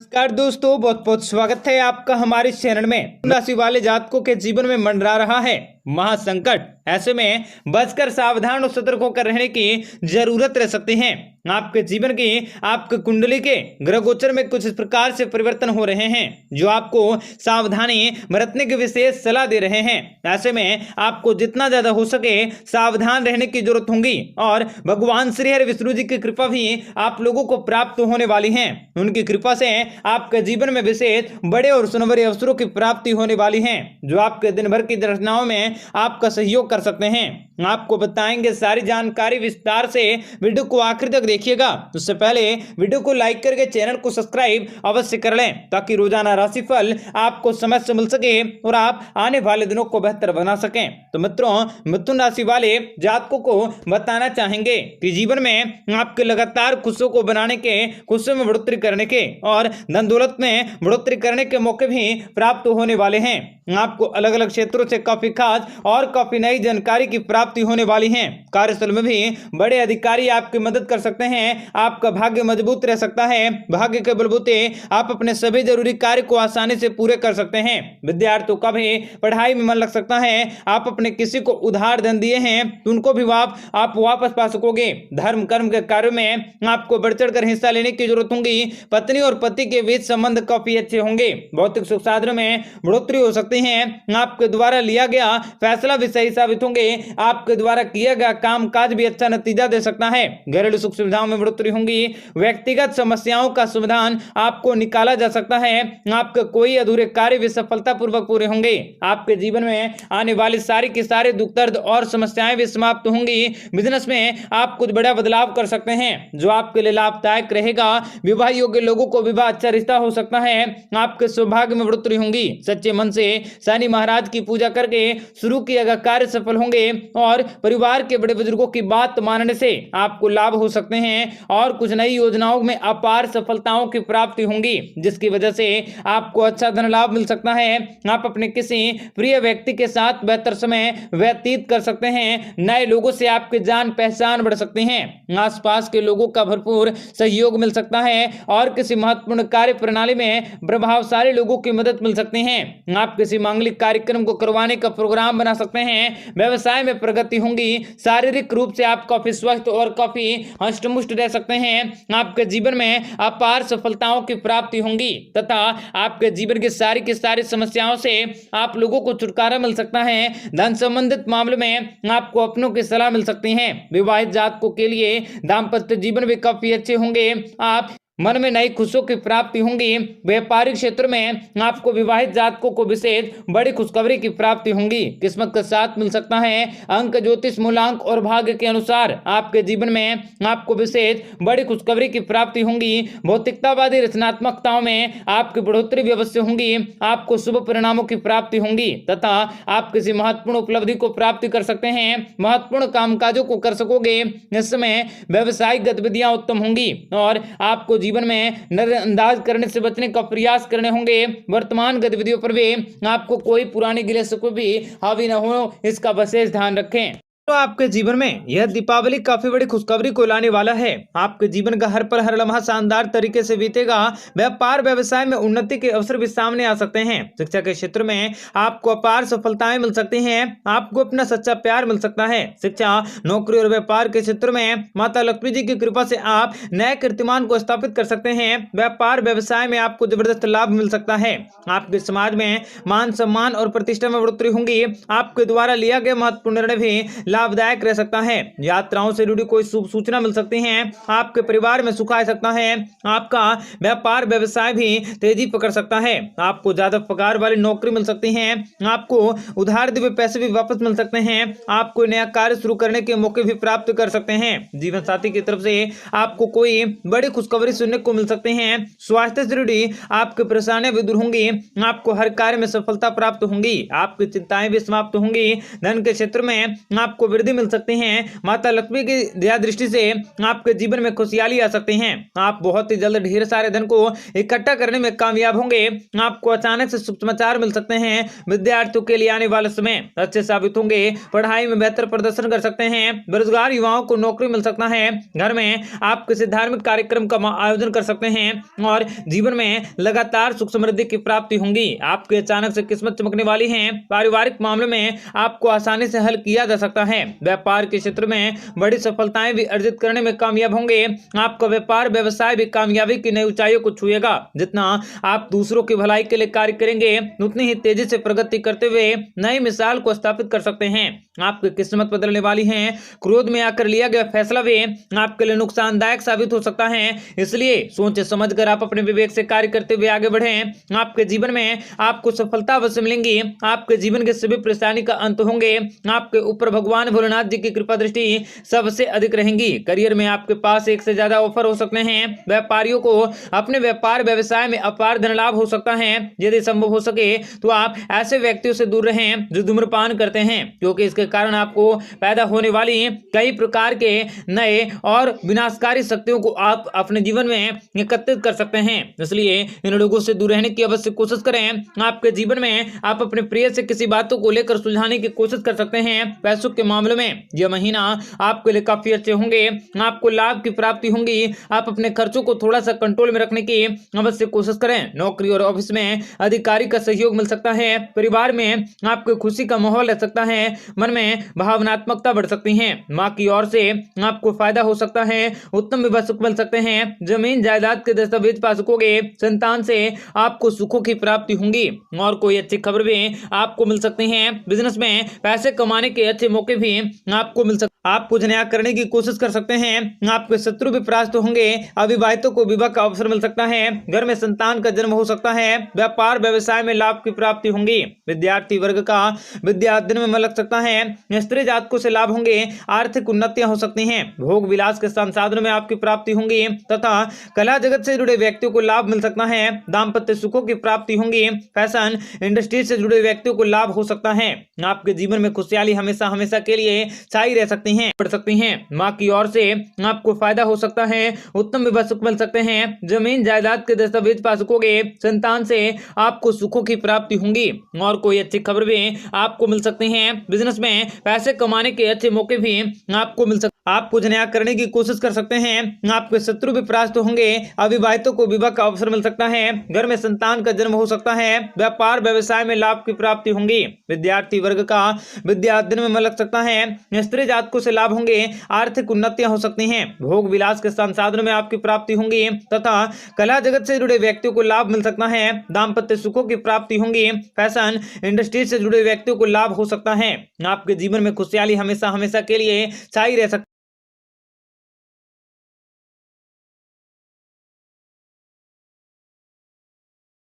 नमस्कार दोस्तों, बहुत बहुत स्वागत है आपका हमारे चैनल में। राशि वाले जातकों के जीवन में मंडरा रहा है महासंकट। ऐसे में बचकर सावधान और सतर्क होकर रहने की जरूरत रह सकती है। आपके जीवन की आपके कुंडली के ग्रह गोचर में कुछ इस प्रकार से परिवर्तन हो रहे हैं जो आपको सावधानी बरतने की विशेष सलाह दे रहे हैं। ऐसे में आपको जितना ज्यादा हो सके सावधान रहने की जरूरत होगी और भगवान श्री हरि विष्णु जी की कृपा भी आप लोगों को प्राप्त होने वाली है। उनकी कृपा से आपके जीवन में विशेष बड़े और सुनहरे अवसरों की प्राप्ति होने वाली है जो आपके दिन भर की रचनाओं में आपका सहयोग कर सकते हैं। आपको बताएंगे सारी जानकारी विस्तार से। वीडियो को आखिर तक देखिएगा। उससे पहले वीडियो को लाइक करके चैनल को सब्सक्राइब अवश्य कर लें ताकि रोजाना राशिफल आपको समय से मिल सके और आप आने वाले दिनों को बेहतर बना सकें। तो मित्रों, मिथुन राशि वाले जातकों को बताना चाहेंगे कि जीवन में आपके लगातार खुशियों को बनाने के, खुशियों में बढ़ोतरी करने के और धन दौलत में बढ़ोतरी करने के मौके भी प्राप्त होने वाले हैं। आपको अलग अलग क्षेत्रों से काफी खास और काफी नई जानकारी की प्राप्ति होने वाली है। कार्यस्थल में भी बड़े अधिकारी आपकी मदद कर सकते हैं। आपका भाग्य मजबूत रह सकता है। भाग्य के बलबूते आप अपने सभी जरूरी कार्य को आसानी से पूरे कर सकते हैं। विद्यार्थियों का भी पढ़ाई में मन लग सकता है। आप अपने किसी को उधार धन दिए हैं तो उनको भी आप वापस पा सकोगे। धर्म कर्म के कार्यों में आपको बढ़ चढ़ कर हिस्सा लेने की जरूरत होगी। पत्नी और पति के बीच संबंध काफी अच्छे होंगे। भौतिक सुख साधनों में बढ़ोतरी हो सकती है। आपके द्वारा लिया गया फैसला भी सही साबित होंगे। आपके द्वारा किया गया काम काज भी अच्छा नतीजा दे सकता है। घरेलू सुख सुविधाओं में बढ़ोतरी होंगी। व्यक्तिगत समस्याओं का समाधान आपको निकाला जा सकता है। आपके कोई अधूरे कार्य भी सफलतापूर्वक पूरे होंगे। आपके जीवन में आने वाली सारी की सारी दुख दर्द और समस्याएं भी समाप्त होंगी। बिजनेस में आप कुछ बड़ा बदलाव कर सकते हैं जो आपके लिए लाभदायक रहेगा। विवाह योग्य लोगों को विवाह अच्छा रिश्ता हो सकता है। आपके सौभाग्य में बढ़ोतरी होंगी। सच्चे मन से शनि महाराज की पूजा करके शुरू किया गया कार्य सफल होंगे और परिवार के बड़े बुजुर्गों की बात मानने से आपको लाभ हो सकते हैं और कुछ नई योजनाओं में अपार सफलताओं की प्राप्ति होंगी जिसकी वजह से आपको अच्छा धन लाभ मिल सकता है। आप अपने किसी प्रिय व्यक्ति के साथ बेहतर समय व्यतीत कर सकते हैं। नए लोगों से आपकी जान पहचान बढ़ सकती है। आसपास के लोगों का भरपूर सहयोग मिल सकता है और किसी महत्वपूर्ण कार्य प्रणाली में प्रभावशाली लोगों की मदद मिल सकती है। आप किसी मांगलिक कार्यक्रम को करवाने का प्रोग्राम बना सकते हैं। व्यवसाय में प्रगति होंगी। शारीरिक रूप से आप काफी स्वस्थ और काफी हष्टपुष्ट रह सकते हैं। आपके जीवन में अपार सफलताओं की प्राप्ति होंगी तथा आपके जीवन की सारी समस्याओं से आप लोगों को छुटकारा मिल सकता है। धन संबंधित मामलों में आपको अपनों की सलाह मिल सकती है। विवाहित जातकों के लिए दाम्पत्य जीवन भी काफी अच्छे होंगे। आप मन में नई खुशियों की प्राप्ति होंगी। व्यापारिक क्षेत्र में आपको विवाहित जातकों को विशेष बड़ी खुशखबरी की प्राप्ति होंगी। किस्मत का साथ मिल सकता है। अंक ज्योतिष मूलांक और भाग्य के अनुसार आपके जीवन में आपको विशेष बड़ी खुशखबरी की प्राप्ति होंगी। भौतिकतावादी रचनात्मकताओं में आपकी बढ़ोतरी भी अवश्य होंगी। आपको शुभ परिणामों की प्राप्ति होंगी तथा आप किसी महत्वपूर्ण उपलब्धि को प्राप्ति कर सकते हैं। महत्वपूर्ण कामकाजों को कर सकोगे। इस समय व्यवसायिक गतिविधियां उत्तम होंगी और आपको जीवन में नजरअंदाज करने से बचने का प्रयास करने होंगे। वर्तमान गतिविधियों पर भी आपको कोई पुरानी गिले को भी हावी न हो, इसका विशेष ध्यान रखें। तो आपके जीवन में यह दीपावली काफी बड़ी खुशखबरी को लाने वाला है। आपके जीवन का हर पल हर लम्हा शानदार तरीके से बीतेगा। व्यापार व्यवसाय में उन्नति के अवसर भी सामने आ सकते हैं। शिक्षा के क्षेत्र में आपको अपार सफलताएं मिल सकती हैं। आपको अपना सच्चा प्यार मिल सकता है। शिक्षा, नौकरी और व्यापार के क्षेत्र में माता लक्ष्मी जी की कृपा से आप नए कीर्तिमान को स्थापित कर सकते हैं। व्यापार व्यवसाय में आपको जबरदस्त लाभ मिल सकता है। आपके समाज में मान सम्मान और प्रतिष्ठा में बढ़ोतरी होंगी। आपके द्वारा लिया गया महत्वपूर्ण निर्णय भी लाभदायक रह सकता है। यात्राओं से जुड़ी कोई शुभ सूचना मिल सकती है। आपके परिवार में सुख आ सकता है। आपका व्यापार व्यवसाय भी तेजी पकड़ सकता है। आपको ज्यादा पगार वाली नौकरी मिल सकती है। आपको उधार दिए पैसे भी वापस मिल सकते हैं। आपको नया कार्य शुरू करने के मौके भी प्राप्त कर सकते हैं। जीवन साथी की तरफ से आपको कोई बड़ी खुशखबरी सुनने को मिल सकती है। स्वास्थ्य से जुड़ी आपकी परेशानियां भी दूर होंगी। आपको हर कार्य में सफलता प्राप्त होंगी। आपकी चिंताएं भी समाप्त होंगी। धन के क्षेत्र में आपको आपको वृद्धि मिल सकती है। माता लक्ष्मी की दया दृष्टि से आपके जीवन में खुशहाली आ सकती है। आप बहुत ही जल्द ढेर सारे धन को इकट्ठा करने में कामयाब होंगे। आपको अचानक से शुभ समाचार मिल सकते हैं। विद्यार्थियों के लिए आने वाले समय अच्छे साबित होंगे। पढ़ाई में बेहतर प्रदर्शन कर सकते हैं। बेरोजगार युवाओं को नौकरी मिल सकता है। घर में आप किसी धार्मिक कार्यक्रम का आयोजन कर सकते हैं और जीवन में लगातार सुख समृद्धि की प्राप्ति होंगी। आपकी अचानक से किस्मत चमकने वाली है। पारिवारिक मामलों में आपको आसानी से हल किया जा सकता है। व्यापार के क्षेत्र में बड़ी सफलताएं भी अर्जित करने में कामयाब होंगे। आपका व्यापार व्यवसाय भी कामयाबी की नई ऊंचाइयों को छुएगा। जितना आप दूसरों की भलाई के लिए कार्य करेंगे, उतनी ही तेजी से प्रगति करते हुए नई मिसाल को स्थापित कर सकते हैं। आपकी किस्मत बदलने वाली है। क्रोध में आकर लिया गया फैसला भी आपके लिए नुकसानदायक साबित हो सकता है। इसलिए सोच समझकर आप अपने विवेक से कार्य करते हुए आगे बढ़ें। आपके जीवन में आपको सफलता अवश्य मिलेंगी। आपके जीवन के सभी परेशानी का अंत होंगे। आपके ऊपर भगवान भोलेनाथ जी की कृपा दृष्टि सबसे अधिक रहेंगी। करियर में आपके पास एक से ज्यादा ऑफर हो सकते हैं। व्यापारियों को अपने व्यापार व्यवसाय में अपार धन लाभ हो सकता है। यदि संभव हो सके तो आप ऐसे व्यक्तियों से दूर रहें जो धूम्रपान करते हैं, क्योंकि इसके कारण आपको पैदा होने वाली कई प्रकार के नए और विनाशकारी शक्तियों को आप अपने जीवन में एकत्रित कर सकते हैं। इसलिए इन लोगों से दूर रहने की अवश्य कोशिश करें। आपके जीवन में आप अपने प्रिय से किसी बातों को लेकर सुलझाने की कोशिश कर सकते हैं। पैसों के मामले में यह महीना आपके लिए काफी अच्छे होंगे। आपको लाभ की प्राप्ति होंगी। आप अपने खर्चों को थोड़ा सा कंट्रोल में रखने की अवश्य कोशिश करें। नौकरी और ऑफिस में अधिकारी का सहयोग मिल सकता है। परिवार में आपको खुशी का माहौल रह सकता है। मन में भावनात्मकता बढ़ सकती है। माँ की ओर से आपको फायदा हो सकता है। उत्तम विवाह सुख मिल सकते हैं। जमीन जायदाद के दस्तावेज पा सकोगे। संतान से आपको सुखों की प्राप्ति होंगी और कोई अच्छी खबर भी आपको मिल सकती है। बिजनेस में पैसे कमाने के अच्छे मौके भी आपको मिल सकते। आप कुछ नया करने की कोशिश कर सकते हैं। आपके शत्रु भी परास्त होंगे। अविवाहितों को विवाह का अवसर मिल सकता है। घर में संतान का जन्म हो सकता है। व्यापार व्यवसाय में लाभ की प्राप्ति होंगी। विद्यार्थी वर्ग का विद्या अध्ययन में मन लग सकता है। स्त्री जातकों से लाभ होंगे। आर्थिक उन्नतियां हो सकती हैं। भोग विलास के संसाधनों में आपकी प्राप्ति होंगी तथा कला जगत से जुड़े व्यक्तियों को लाभ मिल सकता है। दाम्पत्य सुखों की प्राप्ति होंगी। फैशन इंडस्ट्री से जुड़े व्यक्तियों को लाभ हो सकता है। आपके जीवन में खुशहाली हमेशा हमेशा के लिए छाई रह सकती है, बढ़ सकती हैं। माँ की ओर से आपको फायदा हो सकता है। उत्तम विवाह सुख मिल सकते हैं। जमीन जायदाद के दस्तावेज पा सकोगे। संतान से आपको सुखों की प्राप्ति होंगी और कोई अच्छी खबर भी आपको मिल सकती है। बिजनेस में पैसे कमाने के अच्छे मौके भी आपको मिल सकते। आप कुछ नया करने की कोशिश कर सकते हैं। आपके शत्रु भी परास्त होंगे। अविवाहितों को विवाह का अवसर मिल सकता है। घर में संतान का जन्म हो सकता है। व्यापार व्यवसाय में लाभ की प्राप्ति होंगी। विद्यार्थी वर्ग का विद्या अध्ययन में मन लग सकता है। स्त्री जातकों से लाभ होंगे। आर्थिक उन्नतियां हो सकती हैं। भोग विलास के संसाधनों में आपकी प्राप्ति होंगी तथा कला जगत से जुड़े व्यक्तियों को लाभ मिल सकता है। दाम्पत्य सुखों की प्राप्ति होंगी। फैशन इंडस्ट्री से जुड़े व्यक्तियों को लाभ हो सकता है। आपके जीवन में खुशहाली हमेशा हमेशा के लिए छाई रह सकती है।